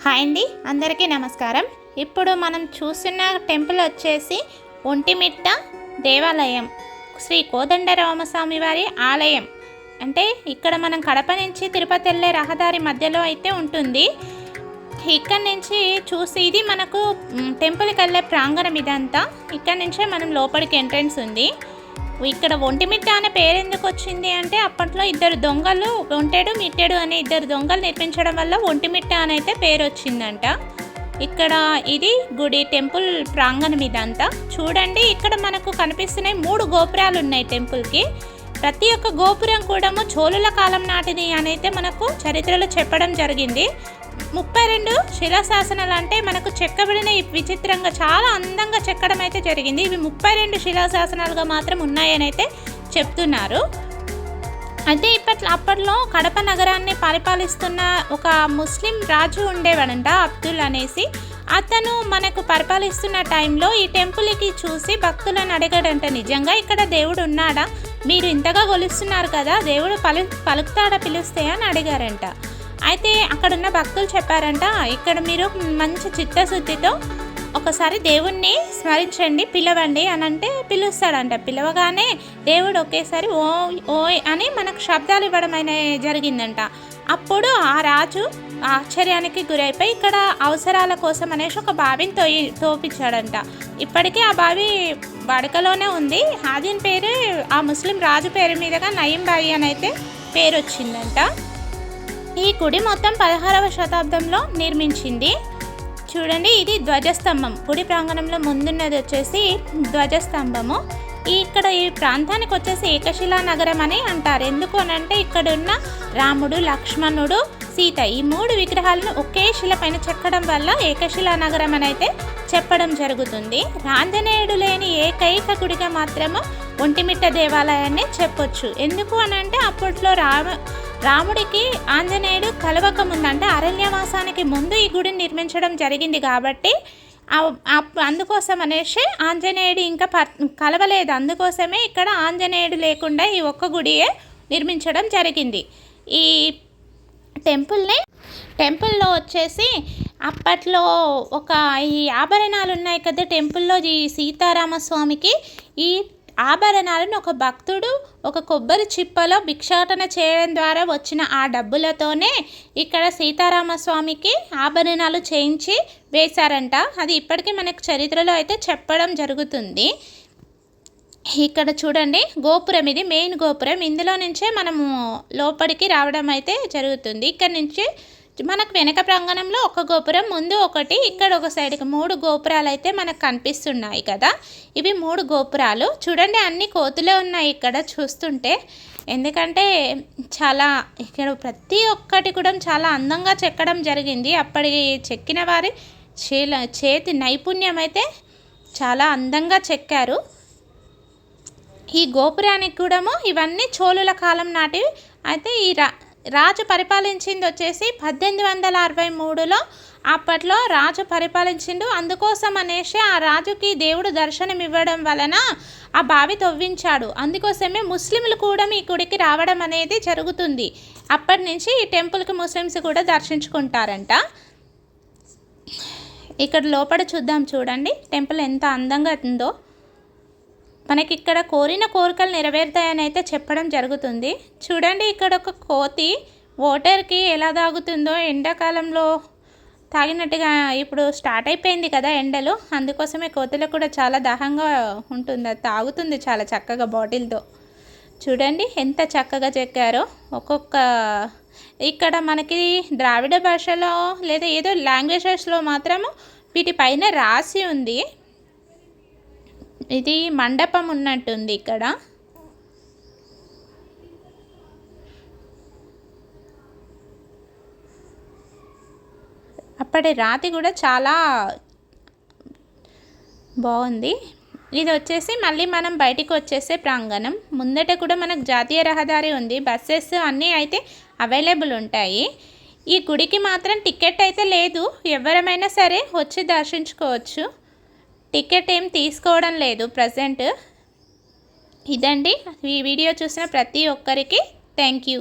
Hi అండి, అందరికీ నమస్కారం. ఇప్పుడు మనం చూస్తున్న టెంపుల్ వచ్చేసి ఒంటిమిట్ట దేవాలయం, శ్రీ కోదండరామస్వామి వారి ఆలయం. అంటే ఇక్కడ మనం కడప నుంచి తిరుపతి వెళ్ళే రహదారి మధ్యలో అయితే ఉంటుంది. ఇక్కడ నుంచి చూసి ఇది మనకు టెంపుల్కి వెళ్ళే ప్రాంగణం. ఇదంతా ఇక్కడ నుంచే మనం లోపలికి ఎంట్రన్స్ ఉంది. ఇక్కడ ఒంటిమిట్ట అనే పేరు ఎందుకు వచ్చింది అంటే అప్పట్లో ఇద్దరు దొంగలు, ఒంటెడు మిట్టెడు అనే ఇద్దరు దొంగలు నిర్మించడం వల్ల ఒంటిమిట్ట అని అయితే పేరు వచ్చిందంట. ఇక్కడ ఇది గుడి టెంపుల్ ప్రాంగణం. ఇదంతా చూడండి, ఇక్కడ మనకు కనిపిస్తున్నాయి 3 గోపురాలు ఉన్నాయి టెంపుల్కి. ప్రతి ఒక్క గోపురం కూడా చోళుల కాలం నాటిది అని అయితే మనకు చరిత్రలో చెప్పడం జరిగింది. 32 శిలాశాసనాలు అంటే మనకు చెక్కబడిన విచిత్రంగా చాలా అందంగా చెక్కడం అయితే జరిగింది. ఇవి 32 శిలాశాసనాలుగా మాత్రం ఉన్నాయని అయితే చెప్తున్నారు. అయితే అప్పట్లో కడప నగరాన్ని పరిపాలిస్తున్న ఒక ముస్లిం రాజు ఉండేవాడంట, అబ్దుల్ అనేసి. అతను మనకు పరిపాలిస్తున్న టైంలో ఈ టెంపుల్కి చూసి భక్తులను అడిగాడంట, నిజంగా ఇక్కడ దేవుడు ఉన్నాడా, మీరు ఇంతగా కొలుస్తున్నారు కదా, దేవుడు పలుకుతాడా పిలుస్తే అని అడిగారంట. అయితే అక్కడున్న భక్తులు చెప్పారంట, ఇక్కడ మీరు మంచి చిత్తశుద్ధితో ఒకసారి దేవుణ్ణి స్మరించండి, పిలవండి అని అంటే పిలుస్తాడంట. పిలవగానే దేవుడు ఒకేసారి ఓయ్ అని మనకు శబ్దాలు ఇవ్వడం జరిగిందంట. అప్పుడు ఆ రాజు ఆశ్చర్యానికి గురైపోయి ఇక్కడ అవసరాల కోసం అనేసి ఒక బావిని తోపించాడంట. ఇప్పటికీ ఆ బావి బడకలోనే ఉంది. ఆదిన్ పేరు ఆ ముస్లిం రాజు పేరు మీదుగా నయీం బాయి అని అయితే పేరు వచ్చిందంట. ఈ గుడి మొత్తం 16వ శతాబ్దంలో నిర్మించింది. చూడండి, ఇది ధ్వజస్తంభం. గుడి ప్రాంగణంలో ముందున్నది వచ్చేసి ధ్వజస్తంభము. ఇక్కడ ఈ ప్రాంతానికి వచ్చేసి ఏకశిలా నగరం అని అంటారు. ఎందుకు అనంటే ఇక్కడ ఉన్న రాముడు, లక్ష్మణుడు, సీత ఈ 3 విగ్రహాలను ఒకే శిల పైన చెక్కడం వల్ల ఏకశిలా నగరం అని అయితే చెప్పడం జరుగుతుంది. ఆంజనేయుడు లేని ఏకైక గుడిగా మాత్రము ఒంటిమిట్ట దేవాలయాన్ని చెప్పొచ్చు. ఎందుకు అనంటే అప్పట్లో రాముడికి ఆంజనేయుడు కలవక ముందు, అంటే అరణ్యవాసానికి ముందు ఈ గుడిని నిర్మించడం జరిగింది కాబట్టి అందుకోసం అనేసి ఆంజనేయుడు ఇంకా కలవలేదు. అందుకోసమే ఇక్కడ ఆంజనేయుడు లేకుండా ఈ ఒక్క గుడియే నిర్మించడం జరిగింది. ఈ టెంపుల్లో వచ్చేసి అప్పట్లో ఈ ఆభరణాలు ఉన్నాయి కదా టెంపుల్లో. ఈ సీతారామస్వామికి ఈ ఆభరణాలను ఒక భక్తుడు ఒక కొబ్బరి చిప్పలో భిక్షాటన చేయడం ద్వారా వచ్చిన ఆ డబ్బులతోనే ఇక్కడ సీతారామస్వామికి ఆభరణాలు చేయించి వేశారంట. అది ఇప్పటికీ మనకు చరిత్రలో అయితే చెప్పడం జరుగుతుంది. ఇక్కడ చూడండి, గోపురం, ఇది మెయిన్ గోపురం. ఇందులో నుంచే మనము లోపలికి రావడం అయితే జరుగుతుంది. ఇక్కడ నుంచి మనకు వెనక ప్రాంగణంలో ఒక గోపురం, ముందు ఒకటి, ఇక్కడ ఒక సైడ్కి 3 గోపురాలు అయితే మనకు కనిపిస్తున్నాయి కదా. ఇవి 3 గోపురాలు. చూడండి, అన్ని కోతులే ఉన్నాయి ఇక్కడ చూస్తుంటే. ఎందుకంటే చాలా ఇక్కడ ప్రతి ఒక్కటి కూడా చాలా అందంగా చెక్కడం జరిగింది. అప్పటి చెక్కిన వారి చేతి నైపుణ్యం అయితే చాలా అందంగా చెక్కారు. ఈ గోపురానికి కూడా ఇవన్నీ చోళుల కాలం నాటివి. అయితే ఈ రాజు పరిపాలించింది వచ్చేసి 1863లో అప్పట్లో రాజు పరిపాలించిండు. అందుకోసం అనేసి ఆ రాజుకి దేవుడు దర్శనం ఇవ్వడం వలన ఆ బావి తవ్వించాడు. అందుకోసమే ముస్లింలు కూడా ఈ గుడికి రావడం అనేది జరుగుతుంది. అప్పటి నుంచి ఈ టెంపుల్కి ముస్లిమ్స్ కూడా దర్శించుకుంటారంట. ఇక్కడ లోపల చూద్దాం. చూడండి, టెంపుల్ ఎంత అందంగా ఉందో. మనకి ఇక్కడ కోరిన కోరికలు నెరవేరుతాయని అయితే చెప్పడం జరుగుతుంది. చూడండి, ఇక్కడ ఒక కోతి వాటర్కి ఎలా తాగుతుందో. ఎండాకాలంలో తాగినట్టుగా ఇప్పుడు స్టార్ట్ అయిపోయింది కదా ఎండలు, అందుకోసమే కోతులకు కూడా చాలా దాహంగా ఉంటుంది. అది తాగుతుంది చాలా చక్కగా బాటిల్తో. చూడండి ఎంత చక్కగా చెక్కారో. ఇక్కడ మనకి ద్రావిడ భాషలో లేదా ఏదో లాంగ్వేజెస్లో మాత్రము వీటిపైన రాసి ఉంది. ఇది మండపం ఉన్నట్టుంది ఇక్కడ. అప్పటి రాతి కూడా చాలా బాగుంది. ఇది వచ్చేసి మళ్ళీ మనం బయటికి వచ్చేసే ప్రాంగణం. ముందట కూడా మనకు జాతీయ రహదారి ఉంది, బస్సెస్ అన్నీ అయితే అవైలబుల్ ఉంటాయి. ఈ గుడికి మాత్రం టికెట్ అయితే లేదు, ఎవరమైనా సరే వచ్చి దర్శించుకోవచ్చు. టికెట్ ఏం తీసుకోవడం లేదు ప్రజెంట్. ఇదండి ఈ వీడియో చూసిన ప్రతి ఒక్కరికి థ్యాంక్ యూ.